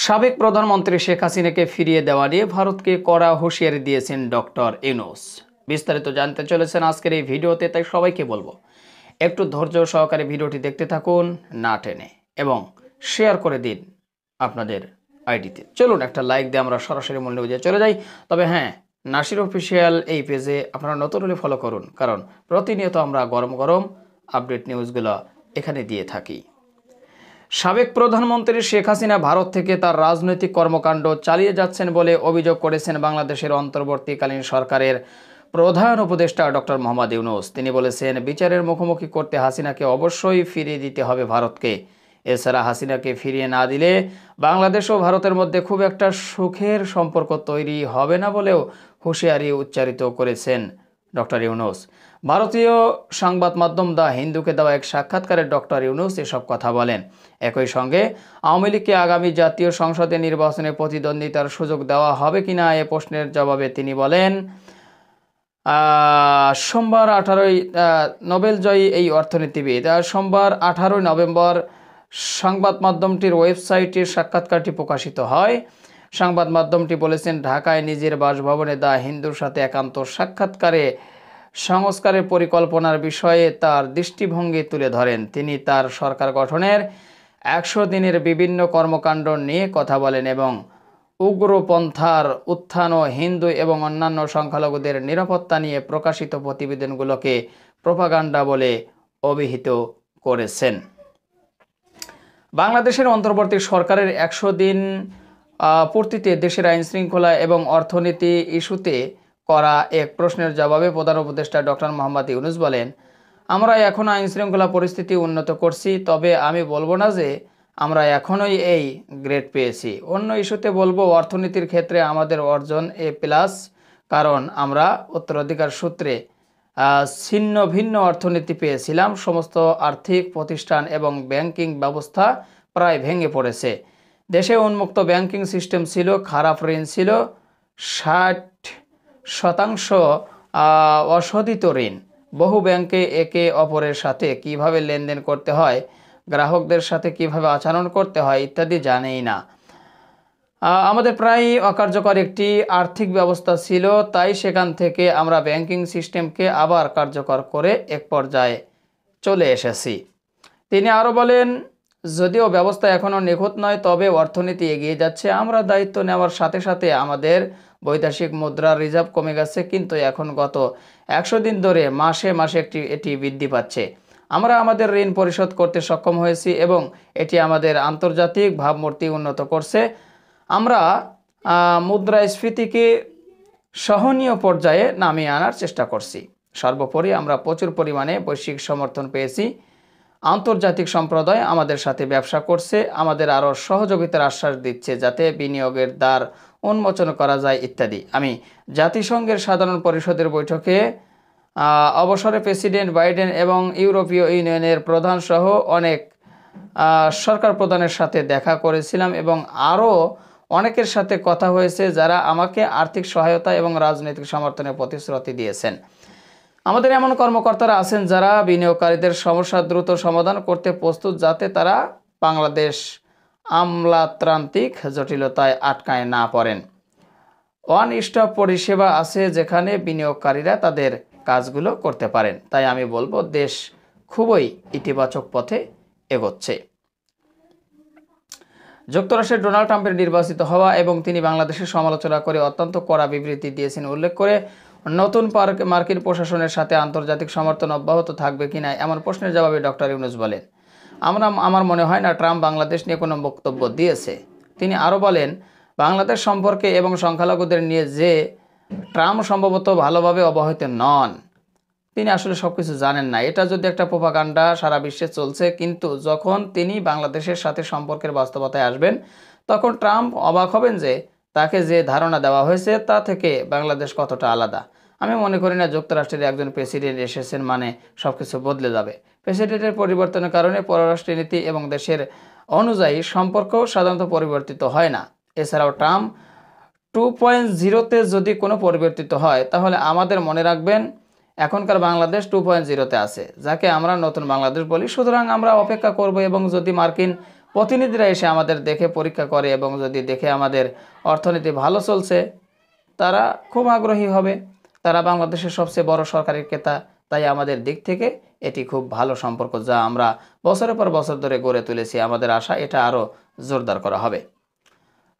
সাবেক প্রধানমন্ত্রী শেখ হাসিনাকে ফিরিয়ে দেওয়া নিয়ে ভারতকে কড়া হুঁশিয়ারি দিয়েছেন ডক্টর ইউনূস। বিস্তারিত জানতে চলেছেন আজকের এই ভিডিওতে, তাই সবাইকে বলবো একটু ধৈর্য সহকারে ভিডিওটি দেখতে থাকুন, না টেনে, এবং শেয়ার করে দিন আপনাদের আইডিতে। চলুন একটা লাইক দিয়ে আমরা সরাসরি মূল নিউজে চলে যাই। তবে হ্যাঁ, নাসির অফিসিয়াল এই পেজে আপনারা নতুন হলে ফলো করুন, কারণ প্রতিনিয়ত আমরা গরম গরম আপডেট নিউজগুলো এখানে দিয়ে থাকি। সাবেক প্রধানমন্ত্রী শেখ হাসিনা ভারত থেকে তার রাজনৈতিক কর্মকাণ্ড চালিয়ে যাচ্ছেন বলে অভিযোগ করেছেন বাংলাদেশের অন্তর্বর্তীকালীন সরকারের প্রধান উপদেষ্টা ডক্টর মোহাম্মদ ইউনূস। তিনি বলেছেন, বিচারের মুখোমুখি করতে হাসিনাকে অবশ্যই ফিরিয়ে দিতে হবে ভারতকে। এছাড়া হাসিনাকে ফিরিয়ে না দিলে বাংলাদেশ ও ভারতের মধ্যে খুব একটা সুখের সম্পর্ক তৈরি হবে না বলেও হুঁশিয়ারি উচ্চারিত করেছেন ডক্টর ইউনূস। ভারতীয় সংবাদ মাধ্যম দ্য হিন্দুকে দেওয়া এক সাক্ষাৎকারে ডক্টর ইউনূস এসব কথা বলেন। একই সঙ্গে আওয়ামী লীগকে আগামী জাতীয় সংসদে নির্বাচনে প্রতিদ্বন্দ্বিতার সুযোগ দেওয়া হবে কিনা এ প্রশ্নের জবাবে তিনি বলেন, সোমবার 18 নোবেলজয়ী এই অর্থনীতিবিদ সোমবার 18 নভেম্বর সংবাদ মাধ্যমটির ওয়েবসাইটে সাক্ষাৎকারটি প্রকাশিত হয়। সংবাদ মাধ্যমটি বলেছেন, ঢাকায় নিজের বাসভবনে দ্য হিন্দুর সাথে একান্ত সাক্ষাৎকারে সংস্কারের পরিকল্পনার বিষয়ে তার দৃষ্টিভঙ্গি তুলে ধরেন। তিনি তার সরকার গঠনের 100 দিনের বিভিন্ন কর্মকাণ্ড নিয়ে কথা বলেন এবং উগ্রপন্থার উত্থান ও হিন্দু এবং অন্যান্য সংখ্যালঘুদের নিরাপত্তা নিয়ে প্রকাশিত প্রতিবেদনগুলোকে প্রোপাগান্ডা বলে অভিহিত করেছেন। বাংলাদেশের অন্তর্বর্তী সরকারের 100 দিন পূর্তিতে দেশের আইন শৃঙ্খলা এবং অর্থনীতি ইস্যুতে করা এক প্রশ্নের জবাবে প্রধান উপদেষ্টা ডক্টর মোহাম্মদ ইউনূস বলেন, আমরা এখন আইন শৃঙ্খলা পরিস্থিতি উন্নত করছি, তবে আমি বলবো না যে আমরা এখনই এই গ্রেড পেয়েছি। অন্য ইস্যুতে বলবো, অর্থনীতির ক্ষেত্রে আমাদের অর্জন A+, কারণ আমরা উত্তরাধিকার সূত্রে ছিন্ন ভিন্ন অর্থনীতি পেয়েছিলাম। সমস্ত আর্থিক প্রতিষ্ঠান এবং ব্যাংকিং ব্যবস্থা প্রায় ভেঙে পড়েছে। দেশে উন্মুক্ত ব্যাংকিং সিস্টেম ছিল, খারাপ ঋণ ছিল, 60% অশোধিত ঋণ। বহু ব্যাংকে একে অপরের সাথে কিভাবে লেনদেন করতে হয়, গ্রাহকদের সাথে কিভাবে আচরণ করতে হয় ইত্যাদি জানেই না। আমাদের প্রায় অকার্যকর একটি আর্থিক ব্যবস্থা ছিল, তাই সেখান থেকে আমরা ব্যাংকিং সিস্টেমকে আবার কার্যকর করে এক পর্যায়ে চলে এসেছি। তিনি আরও বলেন, যদিও ব্যবস্থা এখনও নিখুঁত নয়, তবে অর্থনীতি এগিয়ে যাচ্ছে। আমরা দায়িত্ব নেওয়ার সাথে সাথে আমাদের বৈদেশিক মুদ্রার রিজার্ভ কমে গেছে, কিন্তু এখন গত 100 দিন ধরে মাসে মাসে এটি বৃদ্ধি পাচ্ছে। আমরা আমাদের ঋণ পরিশোধ করতে সক্ষম হয়েছি এবং এটি আমাদের আন্তর্জাতিক ভাবমূর্তি উন্নত করছে। আমরা মুদ্রাস্ফীতিকে সহনীয় পর্যায়ে নামিয়ে আনার চেষ্টা করছি। সর্বোপরি আমরা প্রচুর পরিমাণে বৈশ্বিক সমর্থন পেয়েছি। আন্তর্জাতিক সম্প্রদায় আমাদের সাথে ব্যবসা করছে, আমাদের আরও সহযোগিতার আশ্বাস দিচ্ছে যাতে বিনিয়োগের দ্বার উন্মোচন করা যায় ইত্যাদি। আমি জাতিসংঘের সাধারণ পরিষদের বৈঠকে অবসরে প্রেসিডেন্ট বাইডেন এবং ইউরোপীয় ইউনিয়নের প্রধান সহ অনেক সরকার প্রধানের সাথে দেখা করেছিলাম এবং আরও অনেকের সাথে কথা হয়েছে যারা আমাকে আর্থিক সহায়তা এবং রাজনৈতিক সমর্থনের প্রতিশ্রুতি দিয়েছেন। আমাদের এমন কর্মকর্তারা আছেন যারা বিনিয়োগকারীদের সমস্যা দ্রুত সমাধান করতে প্রস্তুত, যাতে তারা বাংলাদেশ আমলাতান্ত্রিক জটিলতায় আটকায় না পড়েন। ওয়ান স্টপ পরিষেবা আছে যেখানে বিনিয়োগকারীরা তাদের কাজগুলো করতে পারেন। তাই আমি বলবো, দেশ খুবই ইতিবাচক পথে এগোচ্ছে। যুক্তরাষ্ট্রের ডোনাল্ড ট্রাম্পের নির্বাচিত হওয়া এবং তিনি বাংলাদেশের সমালোচনা করে অত্যন্ত কড়া বিবৃতি দিয়েছেন উল্লেখ করে নতুন মার্কিন প্রশাসনের সাথে আন্তর্জাতিক সমর্থন অব্যাহত থাকবে কিনা এমন প্রশ্নের জবাবে ডক্টর ইউনূস বলেন, আমার মনে হয় না ট্রাম্প বাংলাদেশ নিয়ে কোনো বক্তব্য দিয়েছে। তিনি আরও বলেন, বাংলাদেশ সম্পর্কে এবং সংখ্যালঘুদের নিয়ে যে ট্রাম্প সম্ভবত ভালোভাবে অবহিত নন। তিনি আসলে সব কিছু জানেন না। এটা যদি একটা প্রোপাগান্ডা সারা বিশ্বে চলছে, কিন্তু যখন তিনি বাংলাদেশের সাথে সম্পর্কের বাস্তবতায় আসবেন তখন ট্রাম্প অবাক হবেন যে তাকে যে ধারণা দেওয়া হয়েছে তা থেকে বাংলাদেশ কতটা আলাদা। আমি মনে করি না যুক্তরাষ্ট্রের একজন প্রেসিডেন্ট এসেছেন মানে সব কিছু বদলে যাবে। প্রেসিডেন্টের পরিবর্তনের কারণে পররাষ্ট্রনীতি এবং দেশের অনুযায়ী সম্পর্ক সাধারণত পরিবর্তিত হয় না। এছাড়াও ট্রাম্প 2.0-তে যদি কোনো পরিবর্তিত হয় তাহলে আমাদের মনে রাখবেন এখনকার বাংলাদেশ 2.0-তে আছে, যাকে আমরা নতুন বাংলাদেশ বলি। সুতরাং আমরা অপেক্ষা করব এবং যদি মার্কিন প্রতিনিধিরা এসে আমাদের দেখে পরীক্ষা করে এবং যদি দেখে আমাদের অর্থনীতি ভালো চলছে, তারা খুব আগ্রহী হবে। তারা বাংলাদেশের সবচেয়ে বড় সরকারি ক্রেতা, তাই আমাদের দিক থেকে এটি খুব ভালো সম্পর্ক, যা আমরা বছরের পর বছর ধরে গড়ে তুলেছি। আমাদের আশা এটা আরও জোরদার করা হবে।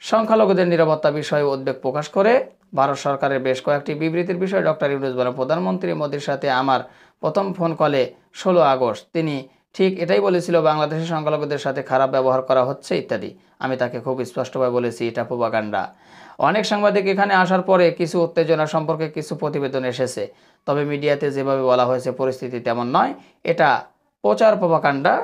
সংখ্যালঘুদের নিরাপত্তা বিষয়ে উদ্বেগ প্রকাশ করে ভারত সরকারের বেশ কয়েকটি বিবৃতির বিষয়ে ডক্টর ইউনূস বলেন, প্রধানমন্ত্রী মোদির সাথে আমার প্রথম ফোন কলে 16 আগস্ট তিনি ঠিক এটাই বলেছিল, বাংলাদেশের সংখ্যালঘুদের সাথে খারাপ ব্যবহার করা হচ্ছে ইত্যাদি। আমি তাকে খুব স্পষ্টভাবে বলেছি এটা প্রোপাগান্ডা। অনেক সাংবাদিক এখানে আসার পরে কিছু উত্তেজনা সম্পর্কে কিছু প্রতিবেদন এসেছে, তবে মিডিয়াতে যেভাবে বলা হয়েছে পরিস্থিতি তেমন নয়। এটা প্রচার, প্রোপাগান্ডা,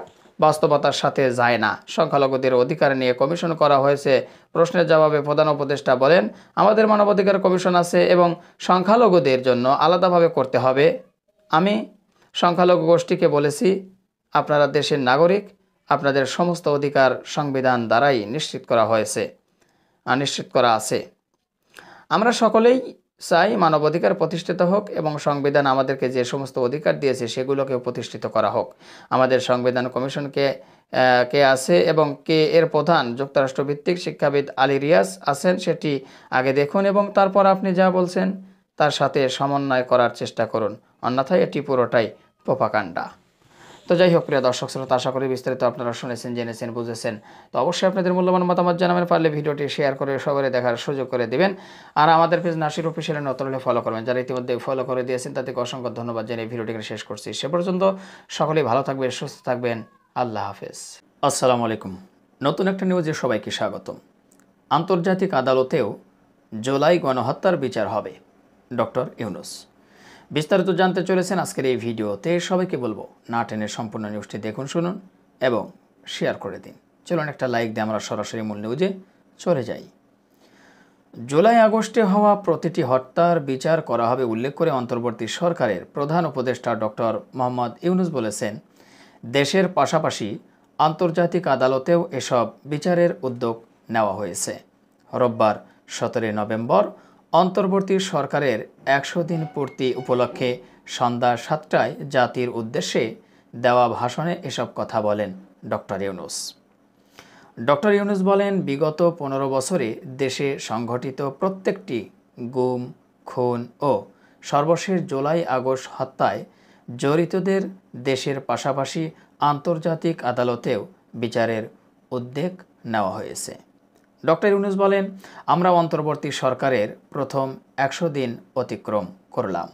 বাস্তবতার সাথে যায় না। সংখ্যালঘুদের অধিকার নিয়ে কমিশন করা হয়েছে প্রশ্নের জবাবে প্রধান উপদেষ্টা বলেন, আমাদের মানবাধিকার কমিশন আছে এবং সংখ্যালঘুদের জন্য আলাদাভাবে করতে হবে। আমি সংখ্যালঘু গোষ্ঠীকে বলেছি, আপনারা দেশের নাগরিক, আপনাদের সমস্ত অধিকার সংবিধান দ্বারাই নিশ্চিত করা আছে। আমরা সকলেই চাই মানবাধিকার প্রতিষ্ঠিত হোক এবং সংবিধান আমাদেরকে যে সমস্ত অধিকার দিয়েছে সেগুলোকেও প্রতিষ্ঠিত করা হোক। আমাদের সংবিধান কমিশনকে কে আছে এবং কে এর প্রধান যুক্তরাষ্ট্রভিত্তিক শিক্ষাবিদ আলী রিয়াজ আছেন সেটি আগে দেখুন এবং তারপর আপনি যা বলছেন তার সাথে সমন্বয় করার চেষ্টা করুন, অন্যথায় এটি পুরোটাই প্রোপাগান্ডা। তো যাই হোক, প্রিয় দর্শক শ্রোতা, আশা করি বিস্তারিত আপনারা শুনেছেন, জেনেছেন, বুঝেছেন। তো অবশ্যই আপনাদের মূল্যবান মতামত জানাবেন, পারলে ভিডিওটি শেয়ার করে সবাই দেখার সুযোগ করে দিবেন। আর আমাদের পেজ নাসির অফিসিয়াল নতুন হলে ফলো করবেন। যারা ইতিমধ্যে ফলো করে দিয়েছেন তাদেরকে অসংখ্য ধন্যবাদ জানিয়ে ভিডিওটিকে শেষ করছি। সে পর্যন্ত সকলেই ভালো থাকবেন, সুস্থ থাকবেন। আল্লাহ হাফেজ। আসসালামু আলাইকুম। নতুন একটা নিউজে সবাইকে স্বাগতম। আন্তর্জাতিক আদালতেও জুলাই গণহত্যার বিচার হবে, ডক্টর ইউনূস। বিস্তারিত জানতে চলেছেন আজকের এই ভিডিওতে। সবাইকে বলবো না টেনে সম্পূর্ণ নিউজটি দেখুন, শুনুন এবং শেয়ার করে দিন। চলুন একটা লাইক দিয়ে আমরা সরাসরি মূল নিউজে চলে যাই। জুলাই আগস্টে হওয়া প্রতিটি হত্যার বিচার করা হবে উল্লেখ করে অন্তর্বর্তী সরকারের প্রধান উপদেষ্টা ডক্টর মোহাম্মদ ইউনূস বলেছেন, দেশের পাশাপাশি আন্তর্জাতিক আদালতেও এসব বিচারের উদ্যোগ নেওয়া হয়েছে। রোববার 17 নভেম্বর অন্তর্বর্তী সরকারের 100 দিন পূর্তি উপলক্ষে সন্ধ্যা 7টায় জাতির উদ্দেশ্যে দেওয়া ভাষণে এসব কথা বলেন ডক্টর ইউনূস। ডক্টর ইউনূস বলেন, বিগত 15 বছরে দেশে সংঘটিত প্রত্যেকটি গুম, খুন ও সর্বশেষ জুলাই আগস্ট হত্যায় জড়িতদের দেশের পাশাপাশি আন্তর্জাতিক আদালতেও বিচারের উদ্যোগ নেওয়া হয়েছে। ডক্টর ইউনূস বলেন, আমরা অন্তর্বর্তী সরকারের প্রথম 100 দিন অতিক্রম করলাম।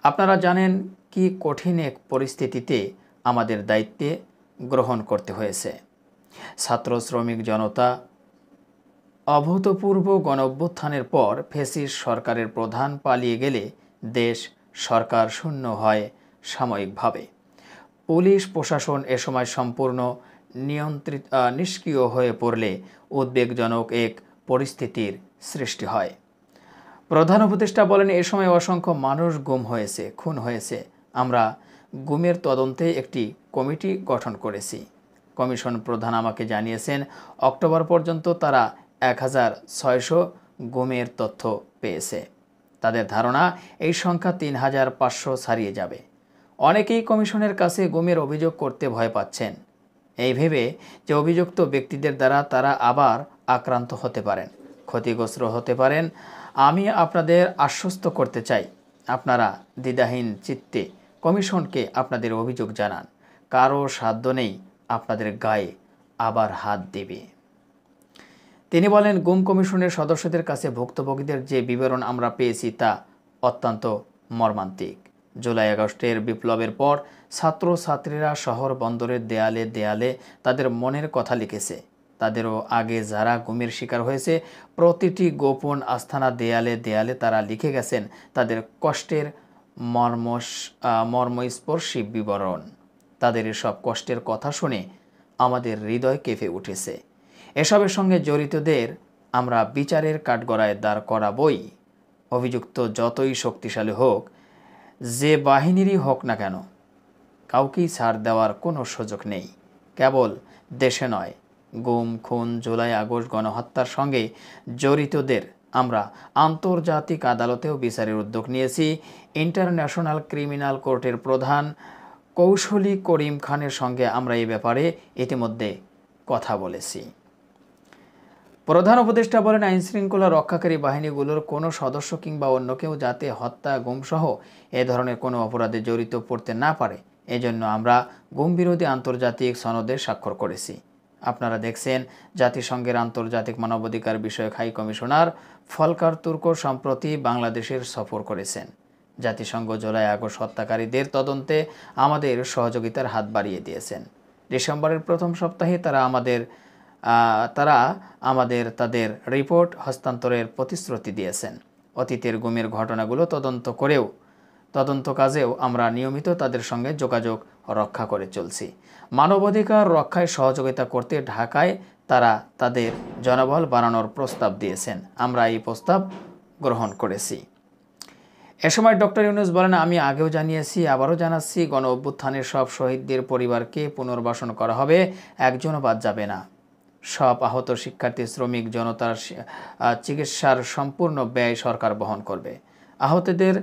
আপনারা জানেন কি কঠিন এক পরিস্থিতিতে আমাদের দায়িত্বে গ্রহণ করতে হয়েছে। ছাত্র শ্রমিক জনতা অভূতপূর্ব গণঅভ্যুত্থানের পর ফ্যাসিস্ট সরকারের প্রধান পালিয়ে গেলে দেশ সরকার শূন্য হয় সাময়িকভাবে। পুলিশ প্রশাসন এ সময় সম্পূর্ণ নিষ্ক্রিয় হয়ে পড়লে উদ্বেগজনক এক পরিস্থিতির সৃষ্টি হয়। প্রধান উপদেষ্টা বলেন, এ সময় অসংখ্য মানুষ গুম হয়েছে, খুন হয়েছে। আমরা গুমের তদন্তে একটি কমিটি গঠন করেছি। কমিশন প্রধান আমাকে জানিয়েছেন, অক্টোবর পর্যন্ত তারা 1600 গুমের তথ্য পেয়েছে। তাদের ধারণা এই সংখ্যা 3500 ছাড়িয়ে যাবে। অনেকেই কমিশনের কাছে গুমের অভিযোগ করতে ভয় পাচ্ছেন, এই ভেবে যে অভিযুক্ত ব্যক্তিদের দ্বারা তারা আবার আক্রান্ত হতে পারেন, ক্ষতিগ্রস্ত হতে পারেন। আমি আপনাদের আশ্বস্ত করতে চাই, আপনারা দ্বিধাহীন চিত্তে কমিশনকে আপনাদের অভিযোগ জানান। কারো সাধ্য নেই আপনাদের গায়ে আবার হাত দেবে। তিনি বলেন, গুম কমিশনের সদস্যদের কাছে ভুক্তভোগীদের যে বিবরণ আমরা পেয়েছি তা অত্যন্ত মর্মান্তিক। জুলাই আগস্টের বিপ্লবের পর ছাত্রছাত্রীরা শহর বন্দরের দেয়ালে দেয়ালে তাদের মনের কথা লিখেছে। তাদেরও আগে যারা গুমের শিকার হয়েছে, প্রতিটি গোপন আস্তানা দেয়ালে দেয়ালে তারা লিখে গেছেন তাদের কষ্টের মর্মস্পর্শী বিবরণ। তাদের এসব কষ্টের কথা শুনে আমাদের হৃদয় কেঁপে উঠেছে। এসবের সঙ্গে জড়িতদের আমরা বিচারের কাঠগড়ায় দাঁড় করাবই। অভিযুক্ত যতই শক্তিশালী হোক, যে বাহিনীরই হোক না কেন, কাউকেই ছাড় দেওয়ার কোনো সুযোগ নেই। কেবল দেশে নয়, গুম, খুন, জুলাই আগস্ট গণহত্যার সঙ্গে জড়িতদের আমরা আন্তর্জাতিক আদালতেও বিচারের উদ্যোগ নিয়েছি। ইন্টারন্যাশনাল ক্রিমিনাল কোর্টের প্রধান কৌশলী করিম খানের সঙ্গে আমরা এই ব্যাপারে ইতিমধ্যে কথা বলেছি। প্রধান উপদেষ্টা বলেন, আইনশৃঙ্খলা রক্ষাকারী বাহিনীগুলোর কোনো সদস্য কিংবা অন্য কেউ যাতে হত্যা, গুমসহ এ ধরনের কোনো অপরাধে জড়িত পড়তে না পারে, এজন্য আমরা গুম বিরোধী আন্তর্জাতিক সনদে স্বাক্ষর করেছি। আপনারা দেখছেন, জাতিসংঘের আন্তর্জাতিক মানবাধিকার বিষয়ক হাই কমিশনার ফলকার তুর্ক সম্প্রতি বাংলাদেশের সফর করেছেন। জাতিসংঘ জুলাই আগস্ট হত্যাকারীদের তদন্তে আমাদের সহযোগিতার হাত বাড়িয়ে দিয়েছেন। ডিসেম্বরের প্রথম সপ্তাহে তারা আমাদের তাদের রিপোর্ট হস্তান্তরের প্রতিশ্রুতি দিয়েছেন। অতীতের গুমের ঘটনাগুলো তদন্ত কাজেও আমরা নিয়মিত তাদের সঙ্গে যোগাযোগ রক্ষা করে চলছি। মানবাধিকার রক্ষায় সহযোগিতা করতে ঢাকায় তারা তাদের জনবল বাড়ানোর প্রস্তাব দিয়েছেন। আমরা এই প্রস্তাব গ্রহণ করেছি। এ সময় ডক্টর ইউনূস বলেন, আমি আগেও জানিয়েছি, আবারও জানাচ্ছি, গণ অভ্যুত্থানের সব শহীদদের পরিবারকে পুনর্বাসন করা হবে, একজনও বাদ যাবে না। সব আহত শিক্ষার্থী, শ্রমিক জনতার চিকিৎসার সম্পূর্ণ ব্যয় সরকার বহন করবে। আহতদের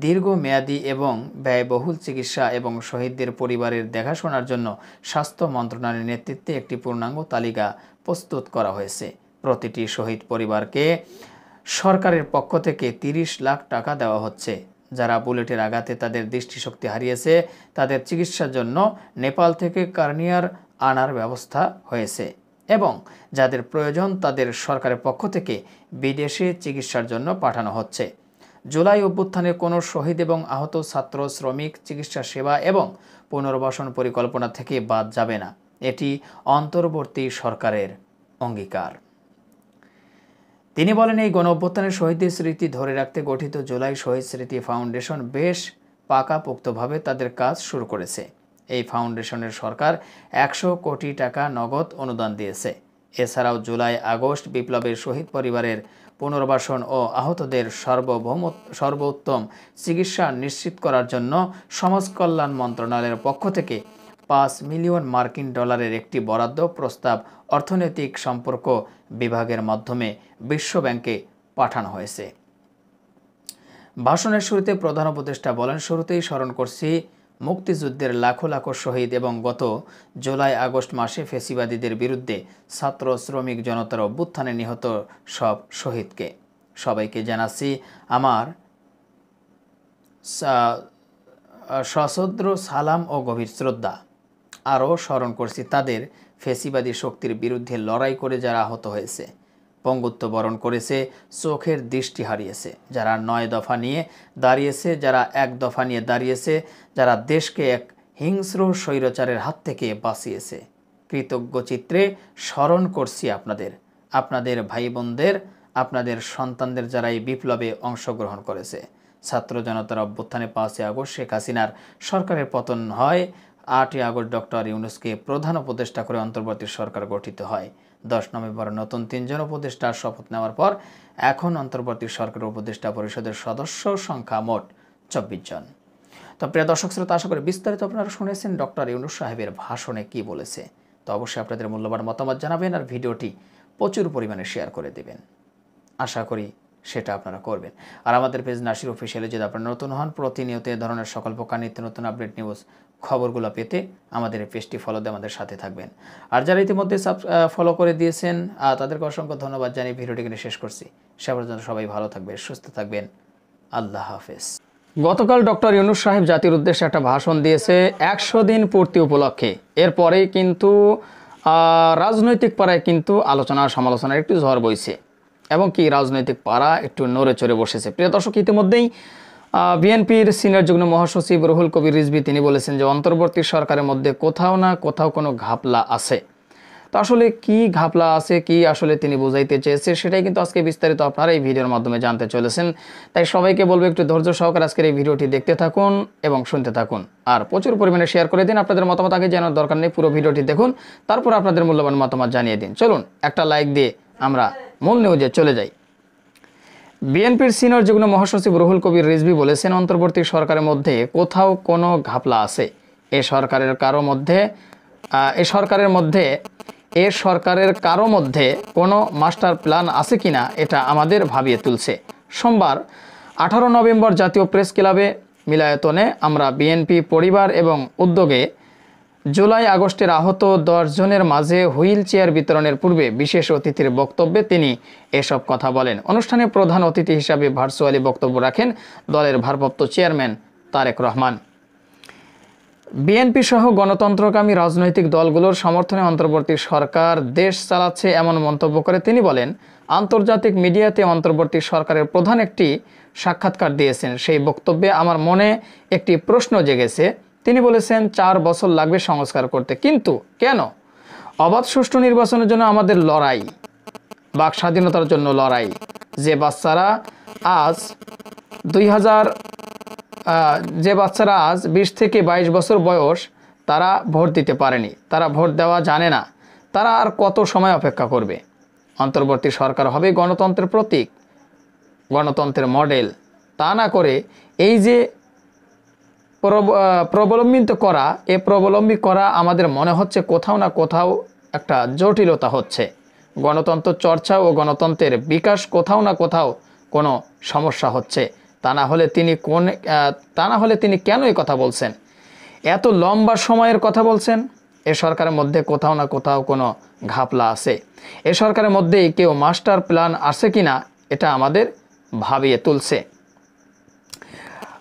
দীর্ঘমেয়াদী এবং ব্যয়বহুল চিকিৎসা এবং শহীদদের পরিবারের দেখাশোনার জন্য স্বাস্থ্য মন্ত্রণালয়ের নেতৃত্বে একটি পূর্ণাঙ্গ তালিকা প্রস্তুত করা হয়েছে। প্রতিটি শহীদ পরিবারকে সরকারের পক্ষ থেকে 30 লাখ টাকা দেওয়া হচ্ছে। যারা বুলেটের আঘাতে তাদের দৃষ্টিশক্তি হারিয়েছে, তাদের চিকিৎসার জন্য নেপাল থেকে কর্নিয়ার আনার ব্যবস্থা হয়েছে এবং যাদের প্রয়োজন তাদের সরকারের পক্ষ থেকে বিদেশে চিকিৎসার জন্য পাঠানো হচ্ছে। জুলাই অভ্যুত্থানের কোনো শহীদ এবং আহত ছাত্র, শ্রমিক চিকিৎসা সেবা এবং পুনর্বাসন পরিকল্পনা থেকে বাদ যাবে না। এটি অন্তর্বর্তী সরকারের অঙ্গীকার। তিনি বলেন, এই গণ অভ্যুত্থানের শহীদদের স্মৃতি ধরে রাখতে গঠিত জুলাই শহীদ স্মৃতি ফাউন্ডেশন বেশ পাকাপোক্তভাবে তাদের কাজ শুরু করেছে। এই ফাউন্ডেশনের সরকার 100 কোটি টাকা নগদ অনুদান দিয়েছে। এছাড়াও জুলাই আগস্ট বিপ্লবের শহীদ পরিবারের পুনর্বাসন ও আহতদের সর্বোত্তম চিকিৎসা নিশ্চিত করার জন্য সমাজ কল্যাণ মন্ত্রণালয়ের পক্ষ থেকে $5 মিলিয়ন একটি বরাদ্দ প্রস্তাব অর্থনৈতিক সম্পর্ক বিভাগের মাধ্যমে বিশ্ব ব্যাংকে পাঠানো হয়েছে। ভাষণের শুরুতে প্রধান উপদেষ্টা বলেন, শুরুতেই স্মরণ করছি মুক্তিযুদ্ধের লাখো লাখো শহীদ এবং গত জুলাই আগস্ট মাসে ফ্যাসিবাদীদের বিরুদ্ধে ছাত্র, শ্রমিক জনতার অভ্যুত্থানে নিহত সব শহীদকে। সবাইকে জানাচ্ছি আমার সশ্রদ্ধ সালাম ও গভীর শ্রদ্ধা। আরও স্মরণ করছি তাদের ফ্যাসিবাদী শক্তির বিরুদ্ধে লড়াই করে যারা আহত হয়েছে, পঙ্গুত্ব বরণ করেছে, চোখের দৃষ্টি হারিয়েছে, যারা 9 দফা নিয়ে দাঁড়িয়েছে, যারা 1 দফা নিয়ে দাঁড়িয়েছে, যারা দেশকে এক হিংস্র স্বৈরাচারের হাত থেকে বাঁচিয়েছে। কৃতজ্ঞ চিত্রে স্মরণ করছি আপনাদের ভাই বোনদের, আপনাদের সন্তানদের যারা এই বিপ্লবে অংশগ্রহণ করেছে। ছাত্র জনতার অভ্যুত্থানে 5 আগস্ট শেখ হাসিনার সরকারের পতন হয়। 8 আগস্ট ডক্টর ইউনূসকে প্রধান উপদেষ্টা করে অন্তর্বর্তী সরকার গঠিত হয়। 10 নভেম্বর নতুন 3 জন উপদেষ্টার শপথ নেওয়ার পর এখন অন্তর্বর্তী সরকারের উপদেষ্টা পরিষদের সদস্য সংখ্যা মোট 24 জন। তো প্রিয় দর্শক শ্রোতা, আশা করি বিস্তারিত আপনারা শুনেছেন ডক্টর ইউনূস সাহেবের ভাষণে কি বলেছে। তো অবশ্যই আপনাদের মূল্যবান মতামত জানাবেন আর ভিডিওটি প্রচুর পরিমাণে শেয়ার করে দেবেন। আশা করি সেটা আপনারা করবেন। আর আমাদের পেজ নাসির অফিসিয়ালে যদি আপনারা নতুন হন, প্রতিনিয়ত এ ধরনের সকল প্রকার নিত্য নতুন আপডেট নিউজ খবরগুলো পেতে আমাদের এই পেজটি ফলো দিয়ে আমাদের সাথে থাকবেন। আর যারা ইতিমধ্যে ফলো করে দিয়েছেন তাদেরকে অসংখ্য ধন্যবাদ জানিয়ে ভিডিওটি কিনে শেষ করছি। সে পর্যন্ত সবাই ভালো থাকবেন, সুস্থ থাকবেন। আল্লাহ হাফেজ। গতকাল ডক্টর ইউনূস সাহেব জাতির উদ্দেশ্যে একটা ভাষণ দিয়েছে 100 দিন পূর্তি উপলক্ষে। এরপরেই কিন্তু রাজনৈতিক পাড়ায় কিন্তু আলোচনা সমালোচনার একটু ঝড় বইছে এবং কি রাজনৈতিক পাড়া একটু নড়ে চড়ে বসেছে। প্রিয় দর্শক, ইতিমধ্যেই বিএনপির সিনিয়র যুগ্ম মহাসচিব রুহুল কবির রিজভী তিনি বলেছেন যে অন্তর্বর্তী সরকারের মধ্যে কোথাও না কোথাও কোনো ঘাপলা আছে। তো আসলে কি ঘাপলা আছে, কি আসলে তিনি বোঝাইতে চেয়েছে, সেটাই কিন্তু আজকে বিস্তারিত আপনারা এই ভিডিওর মাধ্যমে জানতে চলেছেন। তাই সবাইকে বলবো একটু ধৈর্য সহকারে আজকের এই ভিডিওটি দেখতে থাকুন এবং শুনতে থাকুন। আর প্রচুর পরিমাণে শেয়ার করে দিন। আপনাদের মতামত আগে জানার দরকার নেই, পুরো ভিডিওটি দেখুন, তারপর আপনাদের মূল্যবান মতামত জানিয়ে দিন। চলুন একটা লাইক দিয়ে আমরা মূল নিউজে চলে যাই। বিএনপির সিনিয়র যুগ্ম মহাসচিব রুহুল কবির রিজভী বলেছেন অন্তর্বর্তী সরকারের মধ্যে কোথাও কোনো ঘাপলা আছে। এ সরকারের কারো মধ্যে কোনো মাস্টার প্ল্যান আছে কিনা এটা আমাদের ভাবিয়ে তুলছে। সোমবার 18 নভেম্বর জাতীয় প্রেস ক্লাবে মিলায়তনে আমরা বিএনপি পরিবার এবং উদ্যোগে জুলাই আগস্টের আহত 10 জনের মাঝে হুইল চেয়ার বিতরণের পূর্বে বিশেষ অতিথির বক্তব্যে তিনি এসব কথা বলেন। অনুষ্ঠানে প্রধান অতিথি হিসাবে ভার্চুয়ালি বক্তব্য রাখেন দলের ভারপ্রাপ্ত চেয়ারম্যান তারেক রহমান। বিএনপি সহ গণতন্ত্রকামী রাজনৈতিক দলগুলোর সমর্থনে অন্তর্বর্তী সরকার দেশ চালাচ্ছে এমন মন্তব্য করে তিনি বলেন, আন্তর্জাতিক মিডিয়াতে অন্তর্বর্তী সরকারের প্রধান একটি সাক্ষাৎকার দিয়েছেন। সেই বক্তব্যে আমার মনে একটি প্রশ্ন জেগেছে। তিনি বলেছেন 4 বছর লাগবে সংস্কার করতে, কিন্তু কেন? অবাধ সুষ্ঠু নির্বাচনের জন্য আমাদের লড়াই, বাক স্বাধীনতার জন্য লড়াই। যে বাচ্চারা আজ 20 থেকে 22 বছর বয়স, তারা ভোট দিতে পারেনি, তারা ভোট দেওয়া জানে না, তারা আর কত সময় অপেক্ষা করবে? অন্তর্বর্তী সরকার হবে গণতন্ত্রের প্রতীক, গণতন্ত্রের মডেল। তা না করে এই যে প্রবলম্বী করা আমাদের মনে হচ্ছে কোথাও না কোথাও একটা জটিলতা হচ্ছে। গণতন্ত্র চর্চা ও গণতন্ত্রের বিকাশ কোথাও না কোথাও কোনো সমস্যা হচ্ছে। তা না হলে তিনি কেন এই কথা বলছেন? এত লম্বা সময়ের কথা বলছেন। এ সরকারের মধ্যে কোথাও না কোথাও কোনো ঘাপলা আছে। এ সরকারের মধ্যেই কেউ মাস্টার প্ল্যান আছে কিনা এটা আমাদের ভাবিয়ে তুলছে।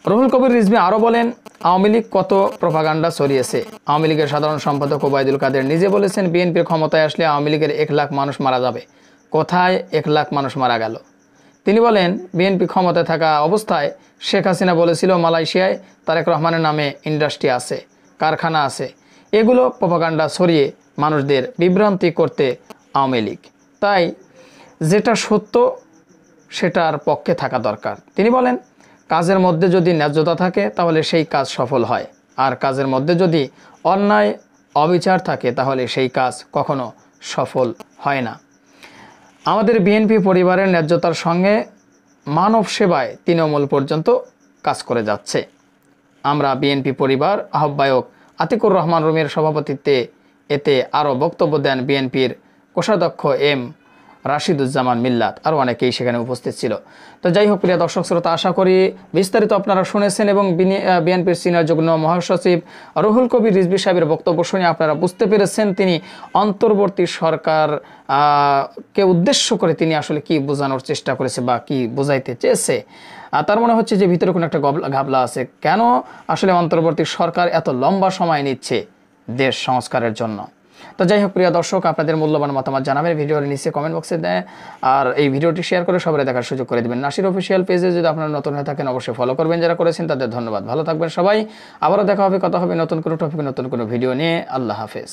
রুহুল কবির রিজভী আরও বলেন, আওয়ামী লীগ কত প্রপাগান্ডা ছড়িয়েছে। আওয়ামী লীগের সাধারণ সম্পাদক ওবায়দুল কাদের নিজে বলেছেন, বিএনপির ক্ষমতায় আসলে আওয়ামী লীগের 1 লাখ মানুষ মারা যাবে। কোথায় 1 লাখ মানুষ মারা গেল? তিনি বলেন, বিএনপি ক্ষমতায় থাকা অবস্থায় শেখ হাসিনা বলেছিল মালয়েশিয়ায় তারেক রহমানের নামে ইন্ডাস্ট্রি আছে, কারখানা আছে। এগুলো প্রপাগান্ডা ছড়িয়ে মানুষদের বিভ্রান্তি করতে আওয়ামী লীগ। তাই যেটা সত্য সেটার পক্ষে থাকা দরকার। তিনি বলেন, কাজের মধ্যে যদি ন্যায্যতা থাকে তাহলে সেই কাজ সফল হয়, আর কাজের মধ্যে যদি অন্যায় অবিচার থাকে তাহলে সেই কাজ কখনো সফল হয় না। আমাদের বিএনপি পরিবারের ন্যায্যতার সঙ্গে মানব সেবায় তৃণমূল পর্যন্ত কাজ করে যাচ্ছে। আমরা বিএনপি পরিবার আহ্বায়ক আতিকুর রহমান রুমির সভাপতিত্বে এতে আরও বক্তব্য দেন বিএনপির কোষাধ্যক্ষ এম রাশিদুজ্জামান মিল্লাত, আরও অনেকেই সেখানে উপস্থিত ছিল। তো যাই হোক, প্রিয় দর্শক শ্রোতা, আশা করি বিস্তারিত আপনারা শুনেছেন এবং বিএনপির সিনিয়র যুগ্ম মহাসচিব রুহুল কবির রিজভী সাহেবের বক্তব্য শুনে আপনারা বুঝতে পেরেছেন তিনি অন্তর্বর্তী সরকার কে উদ্দেশ্য করে তিনি আসলে কি বোঝানোর চেষ্টা করেছে বা কি বোঝাইতে চেয়েছে। তার মনে হচ্ছে যে ভিতরে কোনো একটা ঘাবলা আছে। কেন আসলে অন্তর্বর্তী সরকার এত লম্বা সময় নিচ্ছে দেশ সংস্কারের জন্য? তো যাই হোক, প্রিয় দর্শক, আপনাদের মূল্যবান মতামত জানাবেন ভিডিওর নিচে কমেন্ট বক্সে দেয়, আর এই ভিডিওটি শেয়ার করে সবাই দেখার সুযোগ করে দেবেন। নাসির অফিসিয়াল পেজে যদি আপনারা নতুন হয়ে থাকেন অবশ্যই ফলো করবেন, যারা করেছেন তাদের ধন্যবাদ। ভালো থাকবেন সবাই, আবারও দেখা হবে, কথা হবে নতুন কোনো টপিকে নতুন কোনো ভিডিও নিয়ে। আল্লাহ হাফেজ।